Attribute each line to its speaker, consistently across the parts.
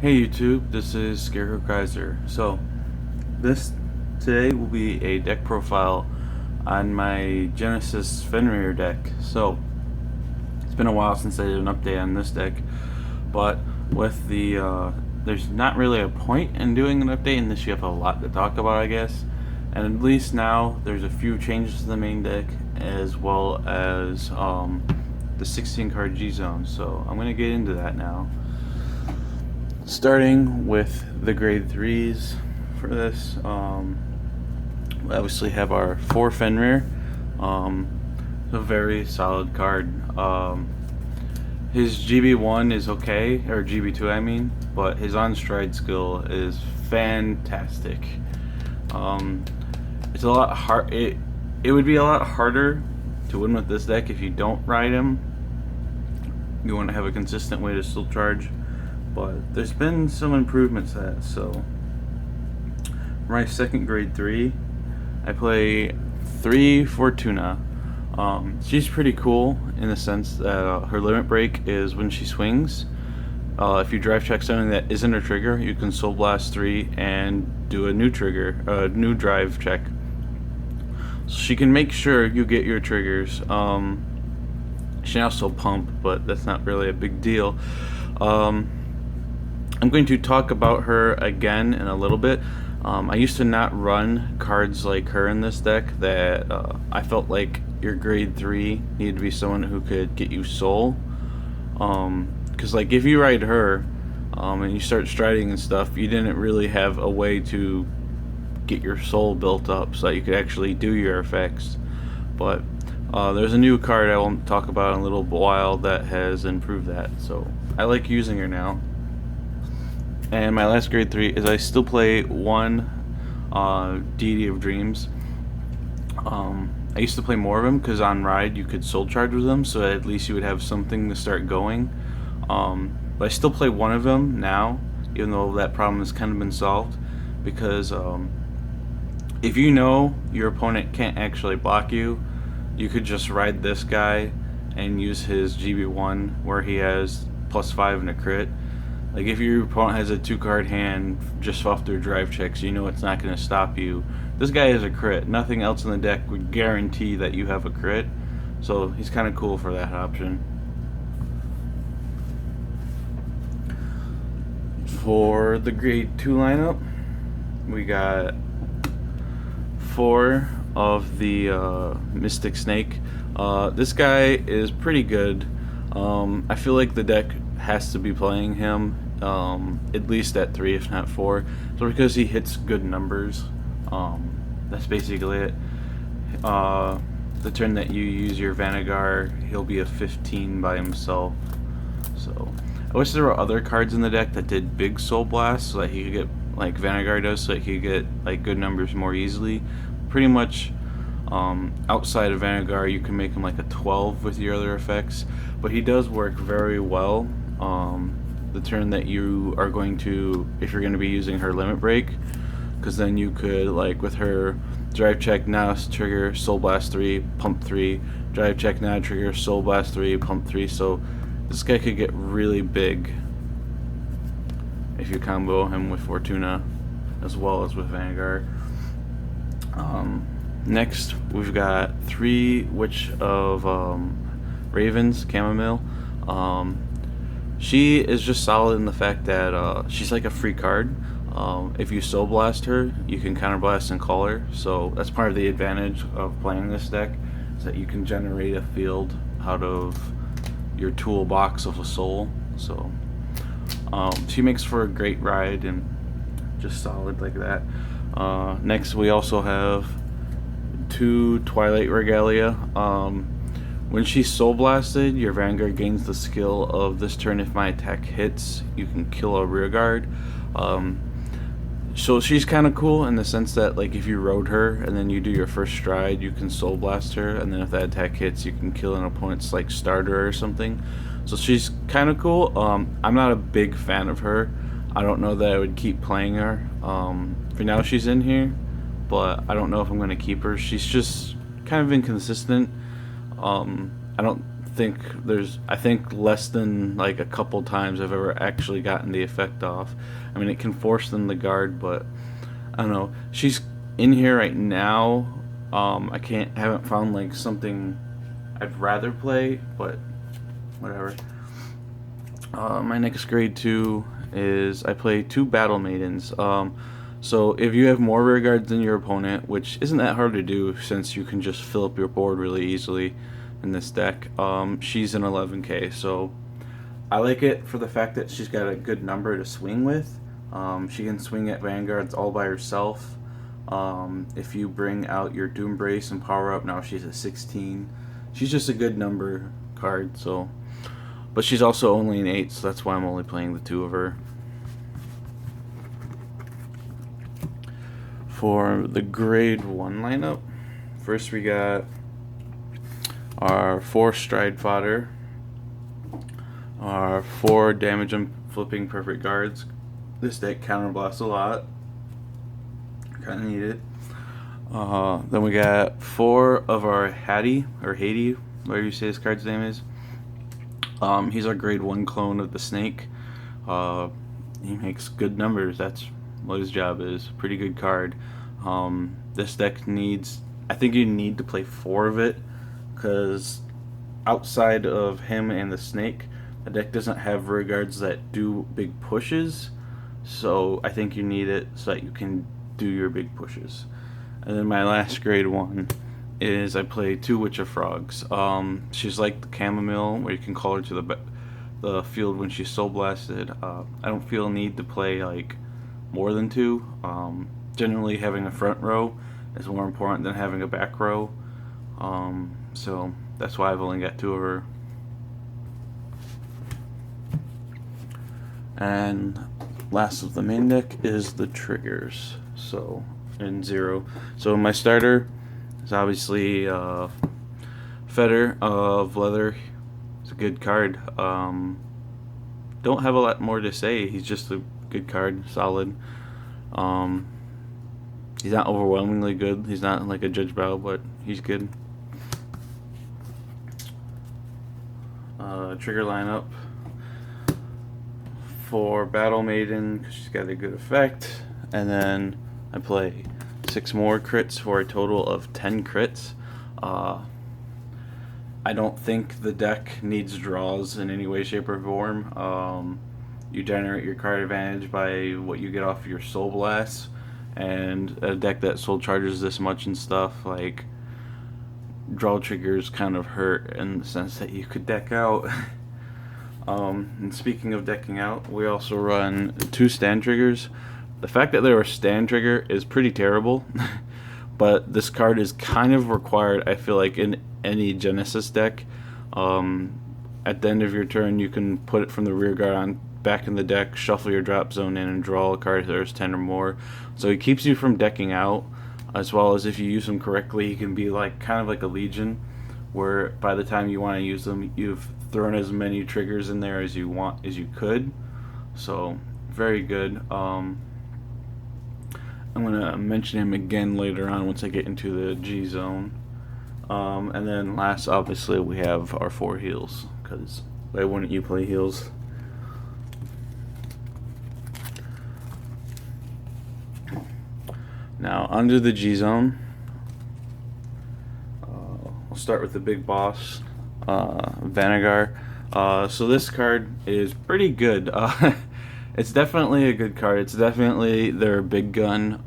Speaker 1: Hey YouTube, this is Scarecrow Kaiser. This today will be a deck profile on my Genesis Fenrir deck. It's been a while since I did an update on this deck, but with there's not really a point in doing an update unless you have a lot to talk about, I guess. And at least now there's a few changes to the main deck as well as the 16 card G zone. So I'm gonna get into that now. Starting with the grade 3s for this, we obviously have our 4 Fenrir. A very solid card. His GB1 is okay, or GB2 I mean, but his on-stride skill is fantastic. It's a lot hard. It would be a lot harder to win with this deck if you don't ride him. You want to have a consistent way to still charge. But there's been some improvements to that. So my second grade 3, I play 3 Fortuna. She's pretty cool in the sense that her limit break is when she swings. If you drive check something that isn't a trigger, you can Soul Blast 3 and do a new trigger, a new drive check. So she can make sure you get your triggers. She can also pump, but that's not really a big deal. I'm going to talk about her again in a little bit. I used to not run cards like her in this deck that I felt like your grade 3 needed to be someone who could get you soul. Because like if you ride her and you start striding and stuff, you didn't really have a way to get your soul built up so that you could actually do your effects. But there's a new card I will talk about in a little while that has improved that. So I like using her now. And my last grade 3 is I still play 1 Deity of Dreams. I used to play more of them because on ride you could soul charge with them, so at least you would have something to start going. But I still play 1 of them now, even though that problem has kind of been solved. Because if you know your opponent can't actually block you, you could just ride this guy and use his GB1 where he has +5 and a crit. Like if your opponent has a 2-card hand just off their drive checks, you know it's not going to stop you. This guy is a crit. Nothing else in the deck would guarantee that you have a crit. So he's kind of cool for that option. For the grade 2 lineup, we got 4 of the Mystic Snake. This guy is pretty good. I feel like the deck has to be playing him at least at 3 if not 4, so because he hits good numbers. That's basically it. The turn that you use your Vanagar, he'll be a 15 by himself. So I wish there were other cards in the deck that did big soul blasts so that he could get like Vanagar does, so that he could get like good numbers more easily. Pretty much outside of Vanagar you can make him like a 12 with your other effects, but he does work very well the turn that you are going to, if you're going to be using her limit break, because then you could, like with her drive check now trigger Soul Blast 3 pump 3, drive check now trigger Soul Blast 3 pump 3. So this guy could get really big if you combo him with Fortuna as well as with Vanguard. Next we've got 3 Witch of Ravens Chamomile. She is just solid in the fact that she's like a free card. If you Soul Blast her, you can Counter Blast and call her. So that's part of the advantage of playing this deck, is that you can generate a field out of your toolbox of a soul. So she makes for a great ride and just solid like that. Next we also have 2 Twilight Regalia. When she's Soul Blasted, your Vanguard gains the skill of this turn if my attack hits, you can kill a rear guard. So she's kind of cool in the sense that like if you rode her and then you do your first stride, you can Soul Blast her, and then if that attack hits, you can kill an opponent's like starter or something. So she's kind of cool. I'm not a big fan of her. I don't know that I would keep playing her. For now she's in here, but I don't know if I'm going to keep her. She's just kind of inconsistent. I don't I think less than like a couple times I've ever actually gotten the effect off. I mean, it can force them to guard, but I don't know. She's in here right now. Haven't found like something I'd rather play, but whatever. My next grade 2 is I play 2 Battle Maidens. So if you have more rear guards than your opponent, which isn't that hard to do since you can just fill up your board really easily in this deck, she's an 11k. So I like it for the fact that she's got a good number to swing with. She can swing at vanguards all by herself. If you bring out your Doom Brace and power up, now she's a 16. She's just a good number card. So, but she's also only an 8, so that's why I'm only playing the 2 of her. For the grade 1 lineup, first we got our 4 Stride Fodder, our 4 Damage and Flipping Perfect Guards. This deck counterblasts a lot. Kind of need it. Then we got 4 of our Hattie, or Haiti, whatever you say this card's name is. He's our grade 1 clone of the Snake. He makes good numbers. That's what his job is. Pretty good card. This deck needs, I think you need to play 4 of it, because outside of him and the Snake, the deck doesn't have rear guards that do big pushes. So I think you need it so that you can do your big pushes. And then my last grade 1 is I play 2 Witch of Frogs. She's like the chamomile, where you can call her to the field when she's soul blasted. I don't feel a need to play like more than 2. Generally having a front row is more important than having a back row. So that's why I've only got 2 of her. And last of the main deck is the triggers. So in 0. So my starter is obviously Fenrir of Leather. It's a good card. Don't have a lot more to say. He's just a good card, solid. He's not overwhelmingly good. He's not like a Judge Bow, but he's good. Trigger lineup for Battle Maiden, because she's got a good effect. And then I play 6 more crits for a total of 10 crits. I don't think the deck needs draws in any way, shape, or form. You generate your card advantage by what you get off your Soul Blast, and a deck that soul charges this much and stuff, like, draw triggers kind of hurt in the sense that you could deck out. And speaking of decking out, we also run 2 stand triggers. The fact that they're a stand trigger is pretty terrible, but this card is kind of required, I feel like, in any Genesis deck. At the end of your turn, you can put it from the rear guard on back in the deck, shuffle your drop zone in, and draw a card if there's 10 or more. So it keeps you from decking out, as well as if you use them correctly, he can be like kind of like a Legion, where by the time you want to use them, you've thrown as many triggers in there as you could. So very good. I'm gonna mention him again later on once I get into the G zone. And then last, obviously, we have our 4 heals, because why wouldn't you play heals? Now, under the G zone, we'll start with the big boss, Vanagar. So this card is pretty good. It's definitely a good card. It's definitely their big gun,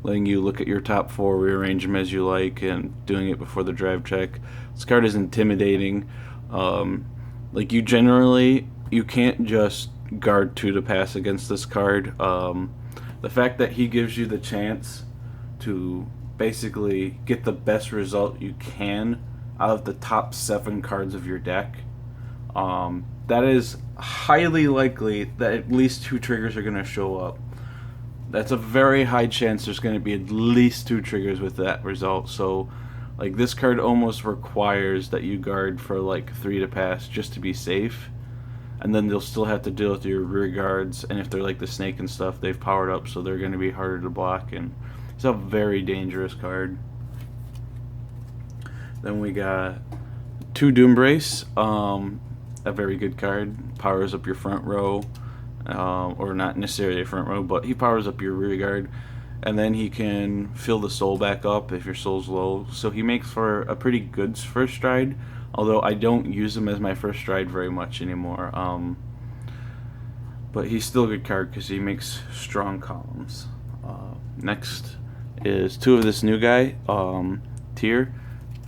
Speaker 1: letting you look at your top 4, rearrange them as you like, and doing it before the drive check. This card is intimidating. Like, you can't just guard 2 to pass against this card. The fact that he gives you the chance to basically get the best result you can out of the top 7 cards of your deck, that is highly likely that at least 2 triggers are going to show up. That's a very high chance there's going to be at least 2 triggers with that result. So, like, this card almost requires that you guard for like 3 to pass just to be safe. And then they'll still have to deal with your rear guards, and if they're like the Snake and stuff, they've powered up, so they're going to be harder to block, and it's a very dangerous card. Then we got Two Doombrace, a very good card. Powers up your front row, or not necessarily front row, but he powers up your rear guard. And then he can fill the soul back up if your soul's low. So he makes for a pretty good first stride, although I don't use him as my first stride very much anymore. But he's still a good card because he makes strong columns. Next is two of this new guy, Tier.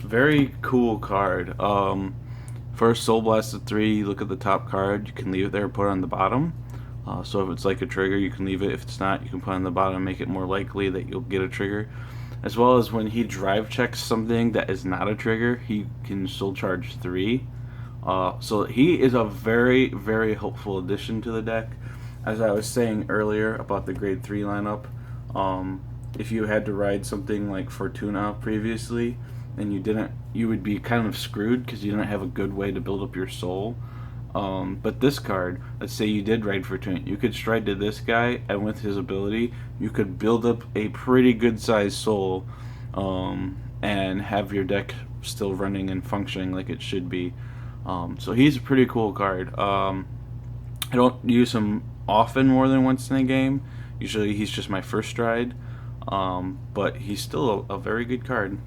Speaker 1: Very cool card. First, Soul Blast at 3, you look at the top card, you can leave it there, put it on the bottom. So if it's like a trigger, you can leave it. If it's not, you can put it on the bottom, make it more likely that you'll get a trigger. As well as when he drive checks something that is not a trigger, he can still charge 3. So he is a very, very helpful addition to the deck. As I was saying earlier about the grade 3 lineup, if you had to ride something like Fortuna previously, and you would be kind of screwed because you didn't have a good way to build up your soul. But this card, let's say you did ride Fortuna, you could stride to this guy, and with his ability, you could build up a pretty good sized soul, and have your deck still running and functioning like it should be. So he's a pretty cool card. I don't use him often, more than once in a game. Usually he's just my first stride, but he's still a very good card.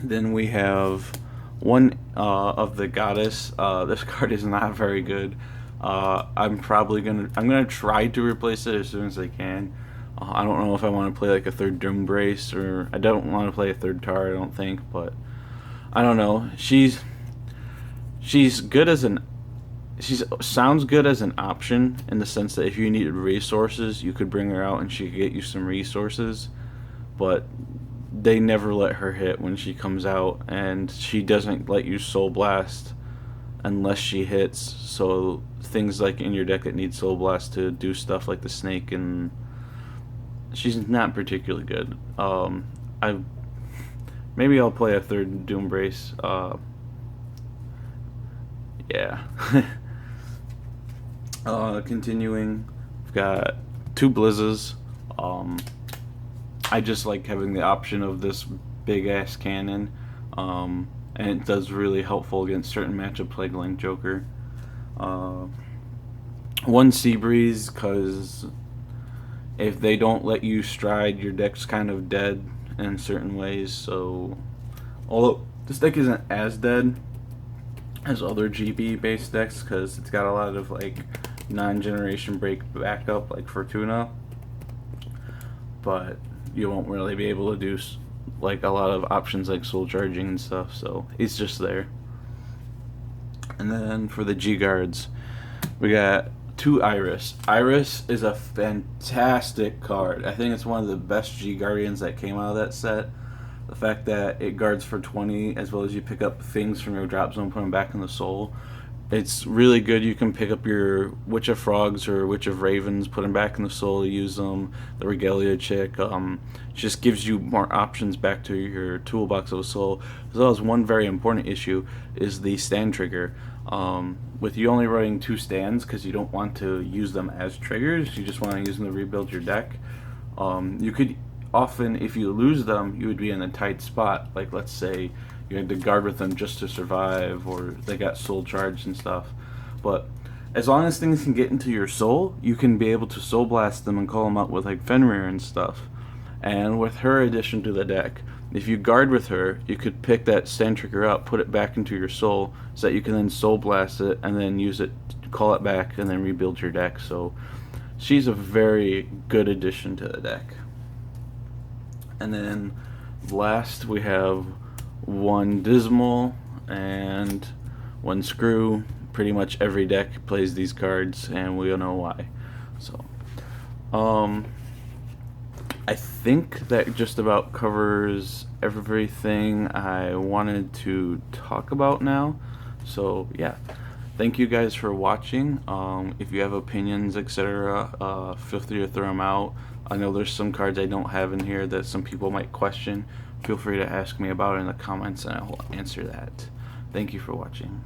Speaker 1: Then we have one of the Goddess. This card is not very good. I'm gonna try to replace it as soon as I can. I don't know if I want to play like a third Doombrace, or I don't want to play a third Tar, I don't think, but I don't know. She's good as sounds good as an option, in the sense that if you needed resources, you could bring her out and she could get you some resources, but they never let her hit when she comes out, and she doesn't let you Soul Blast unless she hits. So things like in your deck that need Soul Blast to do stuff like the snake, and she's not particularly good. Maybe I'll play a third Doombrace. Yeah. Continuing, we've got two Blizzes. I just like having the option of this big ass cannon, and it does really helpful against certain matchups like Link Joker. One Seabreeze, because if they don't let you stride, your deck's kind of dead in certain ways. So, although this deck isn't as dead as other GB based decks, because it's got a lot of like non-generation break backup like Fortuna, but you won't really be able to do like a lot of options like soul charging and stuff, so he's just there. And then for the G guards, we got two Iris. Iris is a fantastic card. I think it's one of the best G Guardians that came out of that set. The fact that it guards for 20, as well as you pick up things from your drop zone, put them back in the soul. It's really good. You can pick up your Witch of Frogs or Witch of Ravens, put them back in the soul, use them. The Regalia chick just gives you more options back to your toolbox of a soul. As well as one very important issue is the stand trigger. With you only running 2 stands, because you don't want to use them as triggers, you just want to use them to rebuild your deck. You could often, if you lose them, you would be in a tight spot. Like, let's say you had to guard with them just to survive, or they got soul charged and stuff. But as long as things can get into your soul, you can be able to soul blast them and call them out with like Fenrir and stuff. And with her addition to the deck, if you guard with her, you could pick that stand trigger up, put it back into your soul, so that you can then soul blast it and then use it to call it back and then rebuild your deck. So she's a very good addition to the deck. And then last we have one Dismal and one Screw. Pretty much every deck plays these cards, and we all know why. So, I think that just about covers everything I wanted to talk about now. So, yeah. Thank you guys for watching. If you have opinions, etc., feel free to throw them out. I know there's some cards I don't have in here that some people might question. Feel free to ask me about it in the comments, and I will answer that. Thank you for watching.